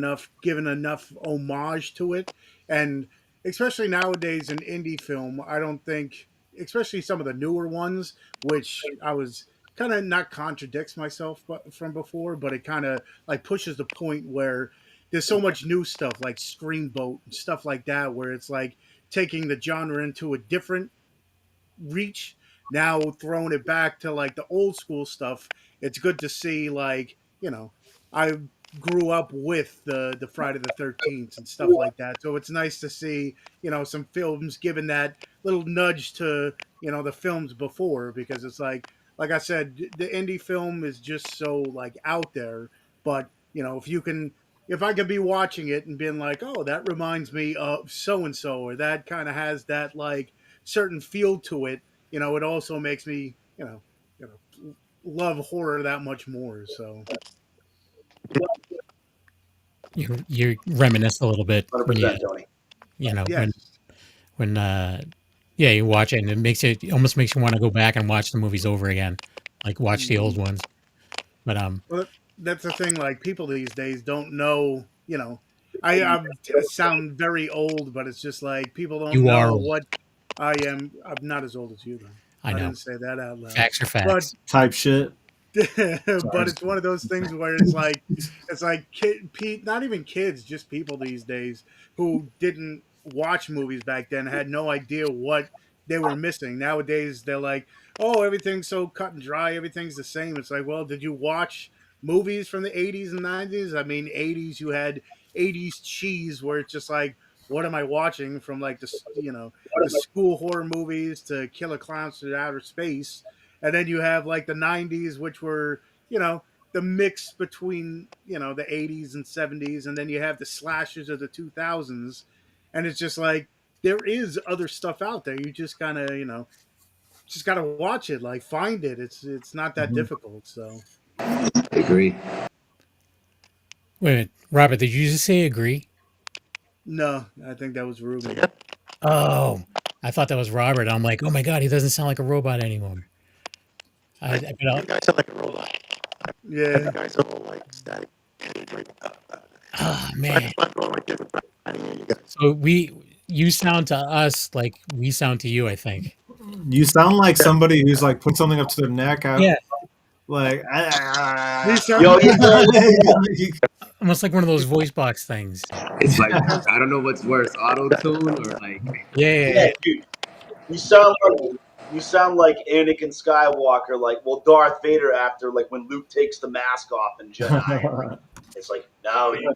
given enough homage to it, and especially nowadays in indie film, I don't think, especially some of the newer ones, which I was kind of not contradicts myself from before, but it kind of like pushes the point where there's so much new stuff like Screamboat and stuff like that, where it's like taking the genre into a different reach, now throwing it back to like the old school stuff. It's good to see, like, I grew up with the Friday the 13th and stuff like that, so it's nice to see some films giving that little nudge to the films before, because it's like I said, the indie film is just so like out there. But if I could be watching it and being like, oh, that reminds me of so and so, or that kind of has that like certain feel to it, it also makes me, love horror that much more. So You reminisce a little bit when 100%, Tony. when yes. when you watch it, and it almost makes you want to go back and watch the movies over again, like watch the old ones. But Well, that's the thing. Like, people these days don't know. I sound very old, but it's just like people don't you are know old. what I am. I'm not as old as you, though. I I know. didn't say that out loud. Facts are But facts. Type shit. but it's one of those things where it's like not even kids, just people these days who didn't watch movies back then had no idea what they were missing. Nowadays they're like, oh, everything's so cut and dry, everything's the same. It's like, well, did you watch movies from the 80s and 90s? I mean, 80s, you had 80s cheese where it's just like, what am I watching? From like the school horror movies to Killer Clowns to Outer Space. and then you have like the '90s, which were the mix between the '80s and '70s, and then you have the slashes of the 2000s, and it's just like there is other stuff out there. You just kind of just got to watch it, like find it. It's not that difficult. So I agree. Wait a minute, Robert, did you just say agree? no, I think that was Say Ruben. again? Oh, I thought that was Robert. I'm like, oh my God, he doesn't sound like a robot anymore. You guys sound like a robot. Yeah. You guys are all like static. Oh So I man. just want to go like different. I didn't hear you guys. So you sound to us like we sound to you, I think. You sound like somebody who's like put something up to their neck. Yeah. Like, He sounds- Yo, he's Almost like one of those voice box things. It's like I don't know what's worse, auto tune or like. Yeah. dude, you sound like Anakin Skywalker, like Darth Vader after like when Luke takes the mask off in Jedi. Like, it's like now you.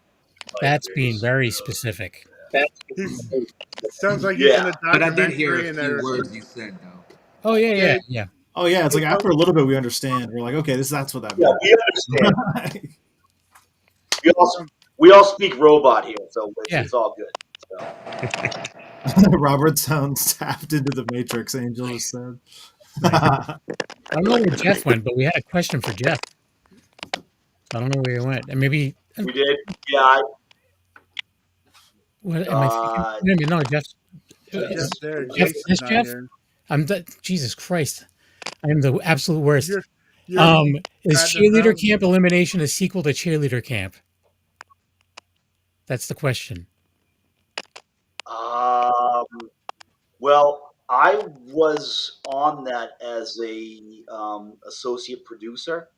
That's being very specific. Sounds like he's in a But I did hear documentary a in few there. words you said though. Oh yeah. oh yeah, it's like after a little bit we understand. We're like, okay, that's what that Yeah, means. we understand. we all speak robot here, so it's all good. So. Robert sounds tapped into the Matrix. Angel has said. I don't know where Jeff went, but we had a question for Jeff. I don't know where he went, and maybe We did, yeah. what am I thinking? No, Jeff. Jeff's there. Jeff, Jason's this not Jeff? here. Jesus Christ! I am the absolute worst. You're Is batting a Cheerleader thousand. Camp Elimination a sequel to Cheerleader Camp? That's the question. Well, I was on that as a associate producer,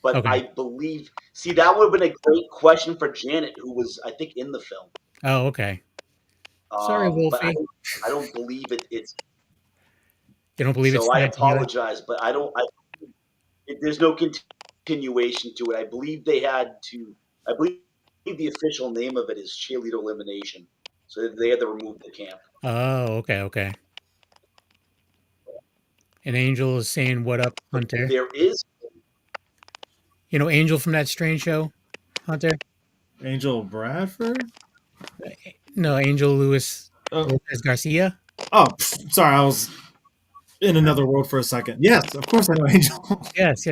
but Okay. I believe. See, that would have been a great question for Janet, who was, I think, in the film. Oh, okay. Sorry, But Wolfie. I don't believe it's. You don't believe it's So I tied to you? apologize, but I don't. There's no continuation to it. I believe they had to. I believe the official name of it is Cheerleader Elimination. So they had to remove the camp. Oh, okay. And Angel is saying, "What up, Hunter?" There is. You know Angel from that Strange show, Hunter? Angel Bradford? No, Angel Lewis Oh. Lopez Garcia. Oh, sorry, I was in another world for a second. Yes, of course I know Angel. Yes.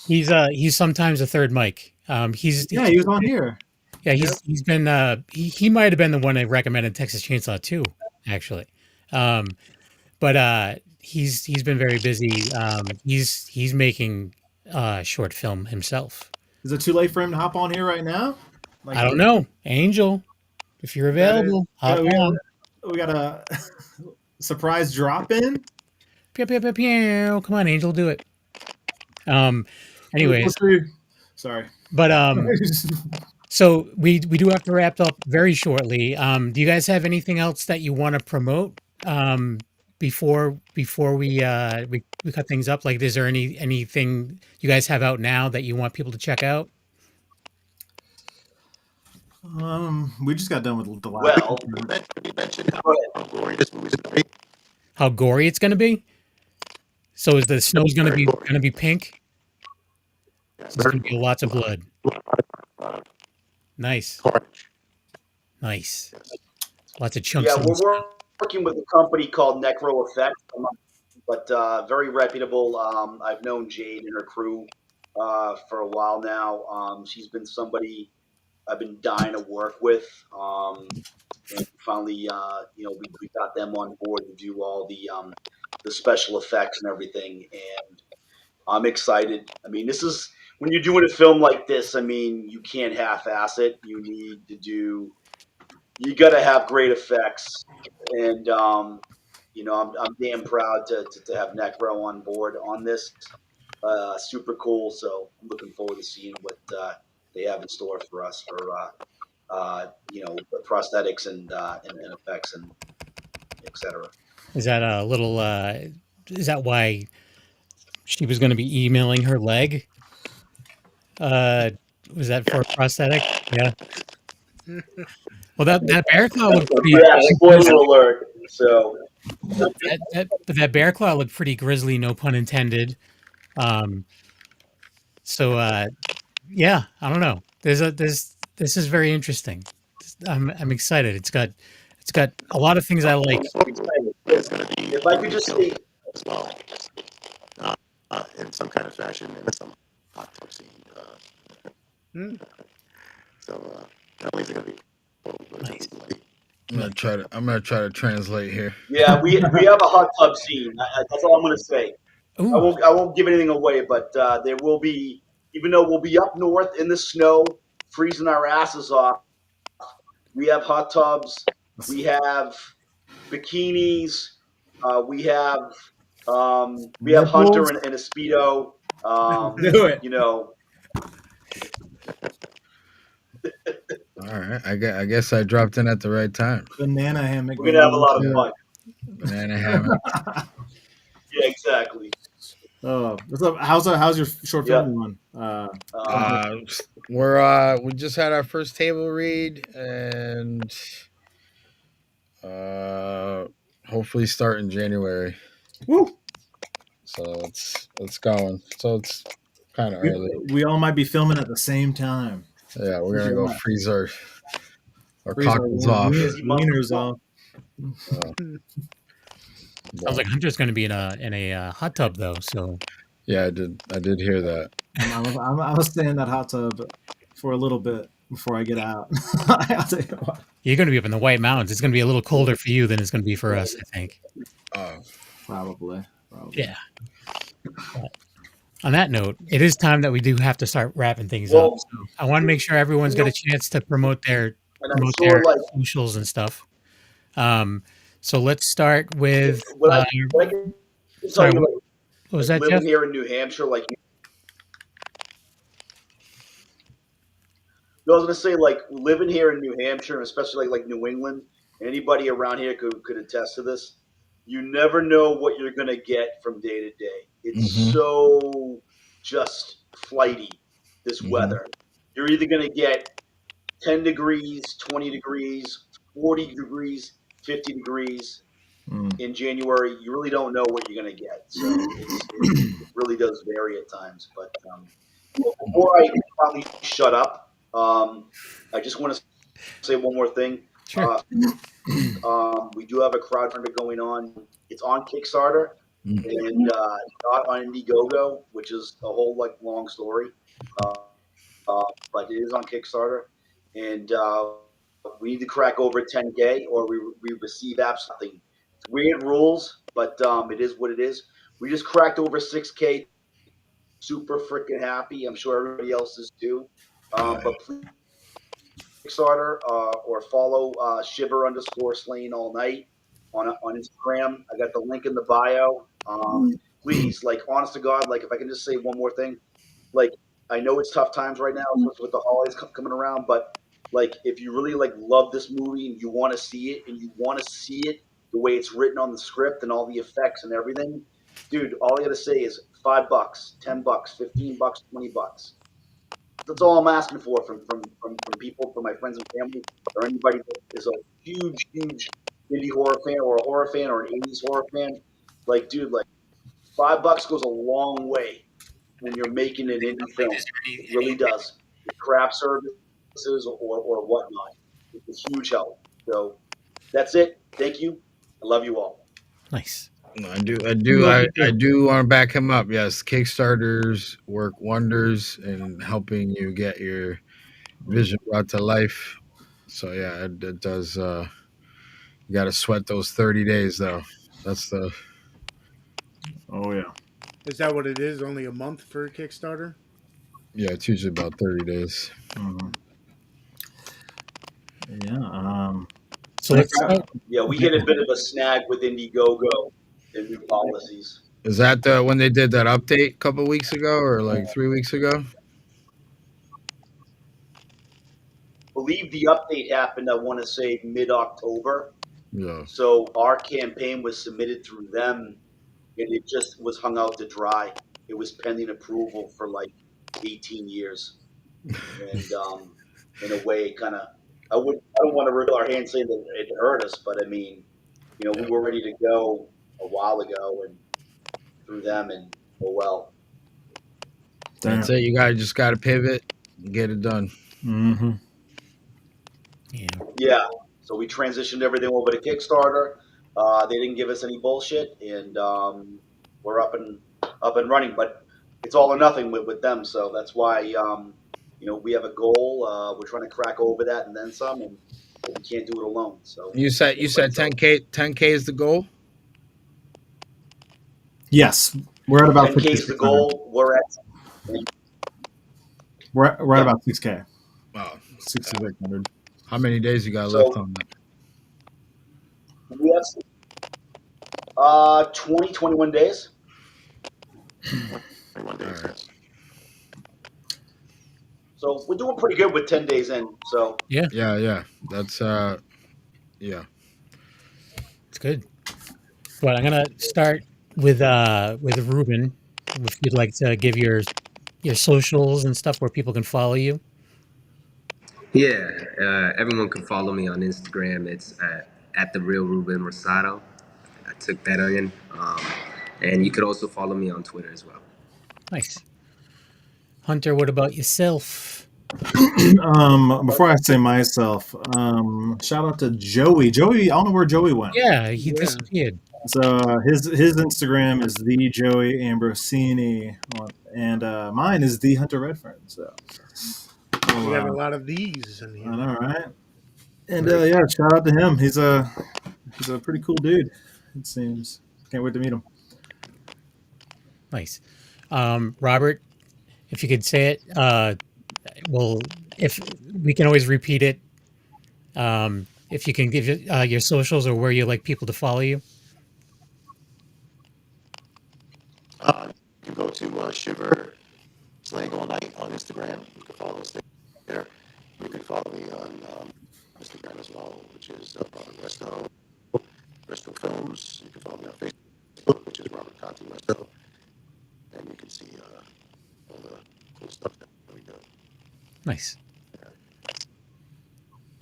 He's sometimes a third mic. He was on here. Yeah, he's been he might have been the one I recommended Texas Chainsaw 2, actually. But he's been very busy. He's making short film himself. Is it too late for him to hop on here right now? Like, I don't know. Angel, if you're available, hop on. We got a surprise drop in. Pew, pew, pew, pew. Come on, Angel, do it. Anyways, sorry. But so we do have to wrap up very shortly. Do you guys have anything else that you want to promote before we cut things up? Like, is there anything you guys have out now that you want people to check out? We just got done with the last. Well, you mentioned how gory this movie's going to be. How gory it's going to be? So is the snow's going to be pink? Yes, There's going to be lots of blood. Nice. Carnage. Nice. Lots of chunks. Yeah, of we're working with a company called Necro Effects, but very reputable. I've known Jade and her crew for a while now. She's been somebody I've been dying to work with. And finally, we got them on board to do all the special effects and everything. And I'm excited. I mean, this is when you're doing a film like this. I mean, you can't half-ass it. You got to have great effects. And I'm damn proud to have Necro on board on this. Super cool. So I'm looking forward to seeing what they have in store for us for prosthetics and effects and etc. Is that a little? Is that why she was going to be emailing her leg? Was that for a prosthetic? Yeah. Well, that bear claw would be. Yeah, spoiler alert. So That bear claw looked pretty grisly, no pun intended. Um, so yeah, I don't know. This is very interesting. I'm excited. It's got a lot of things I like. It's going to be if I could just killed say, as well, uh, in some kind of fashion, in some hot tub scene. Hmm. So not only is it going to be cold, but it's going to be bloody. I'm gonna try to translate here. yeah, we have a hot tub scene. That's all I'm going to say. Ooh, I won't give anything away, but there will be, even though we'll be up north in the snow, freezing our asses off. We have hot tubs. We have bikinis. We have Hunter Nipples? and a speedo. Do it. You know, All right, I guess I dropped in at the right time. Banana hammock. we're gonna have a lot of Yeah. fun. Banana hammock. Yeah, exactly. What's up? How's your short Yeah. film run? We just had our first table read, and hopefully start in January. Woo! So it's going. So it's kind of early. We all might be filming at the same time. Yeah, we're gonna go freeze our Freeze our cockles off. wieners off. sounds like Hunter's going to be in a hot tub though. So Yeah, I did hear that. I was staying in that hot tub for a little bit before I get out. I'll tell you what. you're going to be up in the White Mountains. It's going to be a little colder for you than it's going to be for us, I think. Probably. Yeah. On that note, it is time that we do have to start wrapping things Well, up. So I want to make sure everyone's got a chance to promote their and I'm sure, like, socials and stuff. So let's start with. what I can tell sorry, you, what was that, living Jeff? here in New Hampshire, like, I was gonna say, like, living here in New Hampshire, especially like New England, anybody around here could attest to this. You never know what you're gonna get from day to day. It's so just flighty, this weather. You're either gonna get 10 degrees, 20 degrees, 40 degrees, 50 degrees in January. You really don't know what you're gonna get. So it really does vary at times. But before I finally shut up, I just want to say one more thing. Sure. We do have a crowdfunder going on. It's on Kickstarter and not on Indiegogo, which is a whole long story. But it is on Kickstarter, and we need to crack over 10K, or we receive absolutely weird rules. But it is what it is. We just cracked over 6K. Super freaking happy. I'm sure everybody else is too. But please, Kickstarter or follow Shiver _Slaying All Night on Instagram. I got the link in the bio. Please, honest to God, if I can just say one more thing, I know it's tough times right now with the holidays coming around, but if you really love this movie and you want to see it and you want to see it the way it's written on the script and all the effects and everything, dude, all I gotta say is $5, $10, $15, $20. That's all I'm asking for from people, from my friends and family, or anybody that is a huge indie horror fan or a horror fan or an 80s horror fan. Dude, $5 goes a long way when you're making an indie film. It really does. With craft services or whatnot. It's a huge help. So that's it. Thank you. I love you all. Nice. I do want to back him up. Yes, Kickstarters work wonders in helping you get your vision brought to life. So yeah, it does. You got to sweat those 30 days though. That's the. Oh yeah. Is that what it is? Only a month for Kickstarter? Yeah, it's usually about 30 days. Yeah. So let's. Yeah, we hit a bit of a snag with Indiegogo and new policies. Is that when they did that update a couple weeks ago or 3 weeks ago? I believe the update happened, I want to say, mid-October. Yeah. So our campaign was submitted through them, and it just was hung out to dry. It was pending approval for 18 years. And in a way, kind of, I don't want to rip our hands saying that it hurt us, but I mean, we were ready to go a while ago and through them, and oh well. That's it. You guys just got to pivot and get it done. Mm-hmm. Yeah. So we transitioned everything over to Kickstarter. They didn't give us any bullshit, and we're up and running. But it's all or nothing with them. So that's why we have a goal. We're trying to crack over that and then some, and we can't do it alone. So You said 10K. 10K is the goal. Yes, we're at about 10K is the goal. We're at about 6K. Wow, 6,600. How many days you got left on that? We have 21 days. 21 days. Yes. So we're doing pretty good with 10 days in. So yeah. That's yeah. It's good. But I'm gonna start with Ruben. If you'd like to give your socials and stuff where people can follow you. Yeah, everyone can follow me on Instagram. It's at the real Ruben Rosado. I took that in. And you could also follow me on Twitter as well. Nice. Hunter, what about yourself? Before I say myself, shout out to Joey. Joey, I don't know where Joey went. Yeah, he disappeared. So his Instagram is the Joey Ambrosini, and mine is the Hunter Redfern. So we have a lot of these in here. I know, right? And yeah, shout out to him. He's a pretty cool dude. It seems. Can't wait to meet him. Nice. Robert, if you could say it, well, if we can always repeat it. If you can give your socials or where you like people to follow you. You can go to Shiver Slaying All Night on Instagram. You can follow us there. You can follow me on Instagram as well, which is Robert Resto, Resto Films. You can follow me on Facebook, which is Robert Conti Resto. And you can see all the cool stuff that we do. Nice.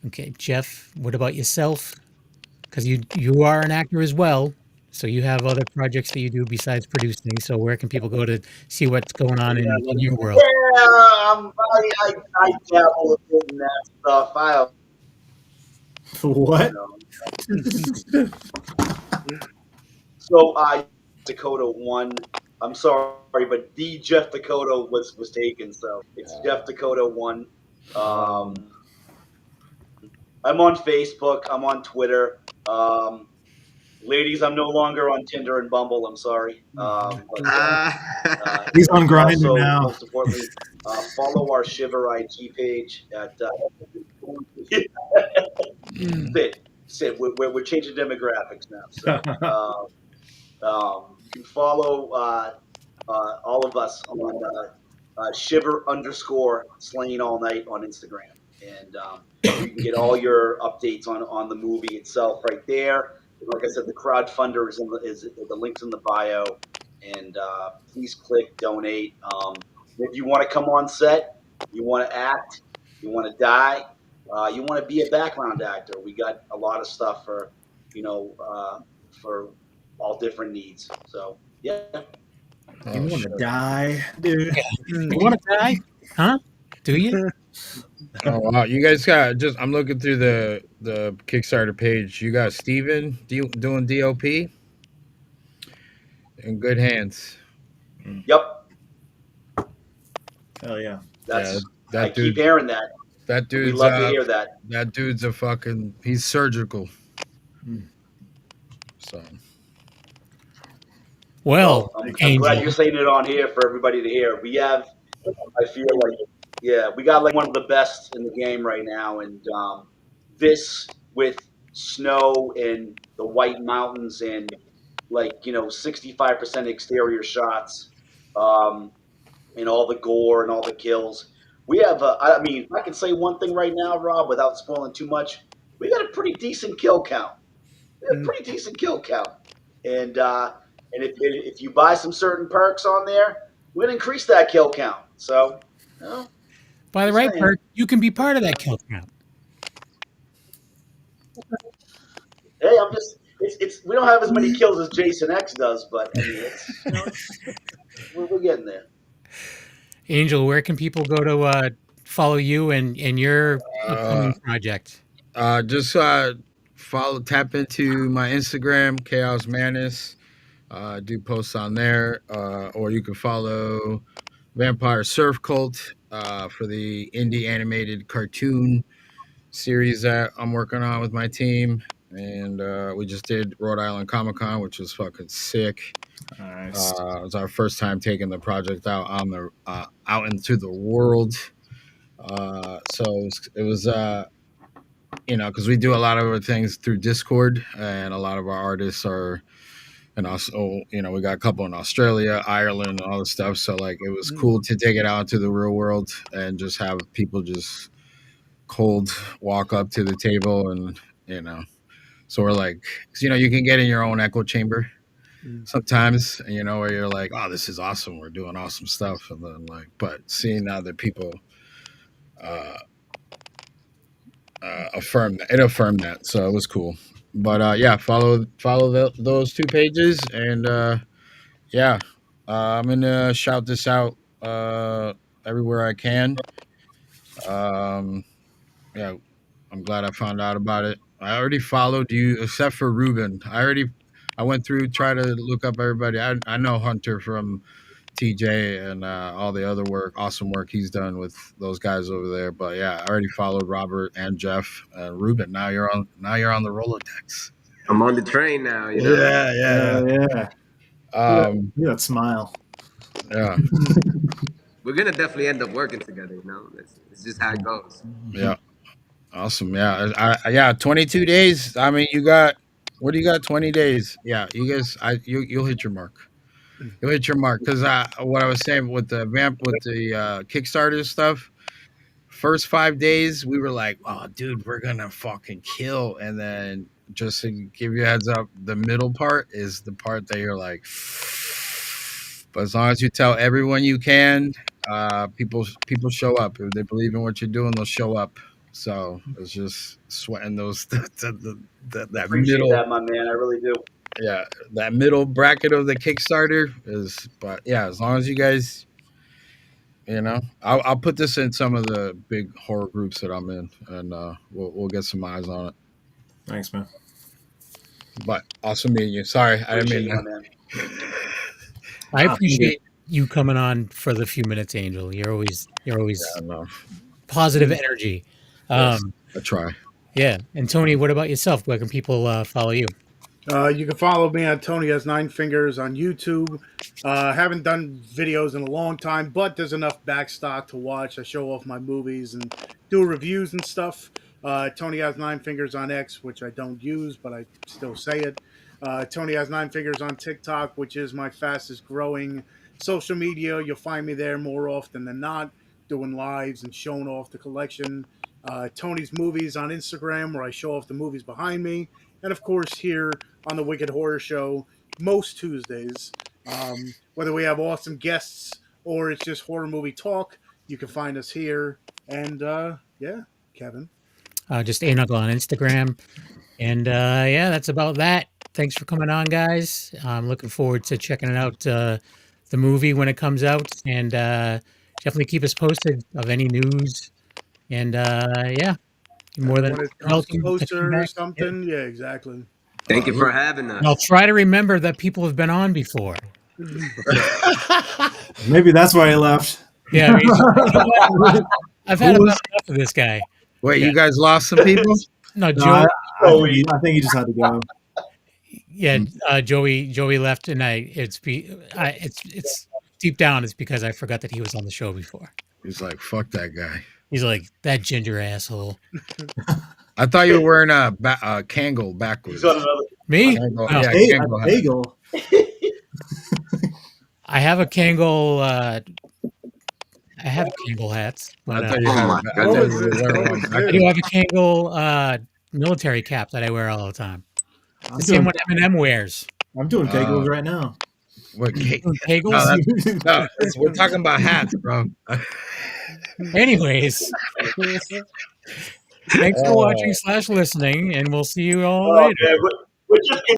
Okay, Jeff, what about yourself? Because you are an actor as well, so you have other projects that you do besides producing. So where can people go to see what's going on in your world? Yeah, I dabble in that stuff. What? So Descoteaux 1. I'm sorry, but the Jeff Descoteaux was taken. So it's Jeff Descoteaux 1. I'm on Facebook. I'm on Twitter. Ladies, I'm no longer on Tinder and Bumble. I'm sorry. He's on Grindr also, now. most importantly, follow our Shiver IG page at. Sid, we're changing demographics now. So you can follow all of us on Shiver_Slaying All Night on Instagram, and you can get all your updates on the movie itself right there. Like I said, the crowdfunder is the link's in the bio, and please click donate. If you want to come on set, you want to act, you want to die, you want to be a background actor, we got a lot of stuff for for all different needs. So yeah. You want to die, dude? You want to die? Huh? Do you? Oh wow! You guys got I'm looking through the Kickstarter page. You got Steven doing DOP in good hands. Yep. Hell yeah! I keep hearing that. That dude's. We love to hear that. That dude's he's surgical. So. Well, I'm glad you're saying it on here for everybody to hear. I feel like, we got like one of the best in the game right now, and this with snow and the White Mountains and 65% exterior shots, and all the gore and all the kills. We have, I can say one thing right now, Rob, without spoiling too much. We got a pretty decent kill count. And if you buy some certain perks on there, we're gonna increase that kill count. So, by the right perk, you can be part of that kill count. Hey, it's we don't have as many kills as Jason X does, but I mean, we're getting there. Angel, where can people go to follow you and your Uh, upcoming project? just tap into my Instagram, Chaos Manus. Do posts on there, or you can follow Vampire Surf Cult for the indie animated cartoon series that I'm working on with my team. And we just did Rhode Island Comic Con, which was fucking sick. Nice. It was our first time taking the project out on the out into the world. So it was because we do a lot of our things through Discord, and a lot of our artists are, and also we got a couple in Australia, Ireland, and all this stuff. So like it was cool to take it out into the real world and just have people just cold walk up to the table, and so we're like, you can get in your own echo chamber sometimes, where you're like, oh, this is awesome, we're doing awesome stuff, and then but seeing other people affirmed that, so it was cool. But yeah, follow those two pages, and I'm gonna shout this out everywhere I can. Yeah, I'm glad I found out about it. I already followed you, except for Ruben. I went through, try to look up everybody. I know Hunter from TJ and all the other awesome work he's done with those guys over there. But yeah, I already followed Robert and Jeff and Ruben. Now you're on the Rolodex. I'm on the train now. Yeah. Look at that smile. Yeah. We're gonna definitely end up working together. It's just how it goes. Yeah. Awesome. Yeah. 22 days. I mean, what do you got? 20 days. Yeah. You guys, you'll hit your mark. You'll hit your mark. Because what I was saying with the Kickstarter stuff, first 5 days, we were like, oh, dude, we're going to fucking kill. And then just to give you a heads up, the middle part is the part that you're like, but as long as you tell everyone you can, people show up. If they believe in what you're doing, they'll show up. So it's just sweating those that Appreciate middle. that, my man. I really do. Yeah, that middle bracket of the Kickstarter is, but yeah, as long as you guys, I'll put this in some of the big horror groups that I'm in, and we'll get some eyes on it. Thanks, man. But awesome meeting you. Sorry, I didn't mean that. I appreciate you coming on for the few minutes, Angel. You're always positive energy. Yes, I try. Yeah. And Tony, what about yourself? Where can people follow you? You can follow me on Tony Has Nine Fingers on YouTube. Haven't done videos in a long time, but there's enough backstock to watch. I show off my movies and do reviews and stuff. Tony Has Nine Fingers on X, which I don't use, but I still say it. Tony Has Nine Fingers on TikTok, which is my fastest growing social media. You'll find me there more often than not, doing lives and showing off the collection. Tony's Movies on Instagram, where I show off the movies behind me. And of course, here on the Wicked Horror Show, most Tuesdays, whether we have awesome guests or it's just horror movie talk, you can find us here. And yeah, Kevin. Just A-Knuckle on Instagram. And yeah, that's about that. Thanks for coming on, guys. I'm looking forward to checking out the movie when it comes out. And definitely keep us posted of any news. And yeah, you're more than welcome. Poster or something. Yeah, exactly. Thank you for having us. And I'll try to remember that people have been on before. Maybe that's why he left. Yeah, I've had enough of this guy. Wait, you guys lost some people? No, Joey. I think he just had to go. Yeah, Joey left, and it's deep down. It's because I forgot that he was on the show before. He's like, fuck that guy. He's like, that ginger asshole. I thought you were wearing a Kangol backwards. Me? Kangol, Oh. yeah, Kangol. I have a Kangol. I have Kangol hats. But, I do have a Kangol military cap that I wear all the time. It's the same one Eminem wears. I'm doing Kegels right now. What Kegels? No, we're talking about hats, bro. Anyways, thanks for watching / listening, and we'll see you all later. We're just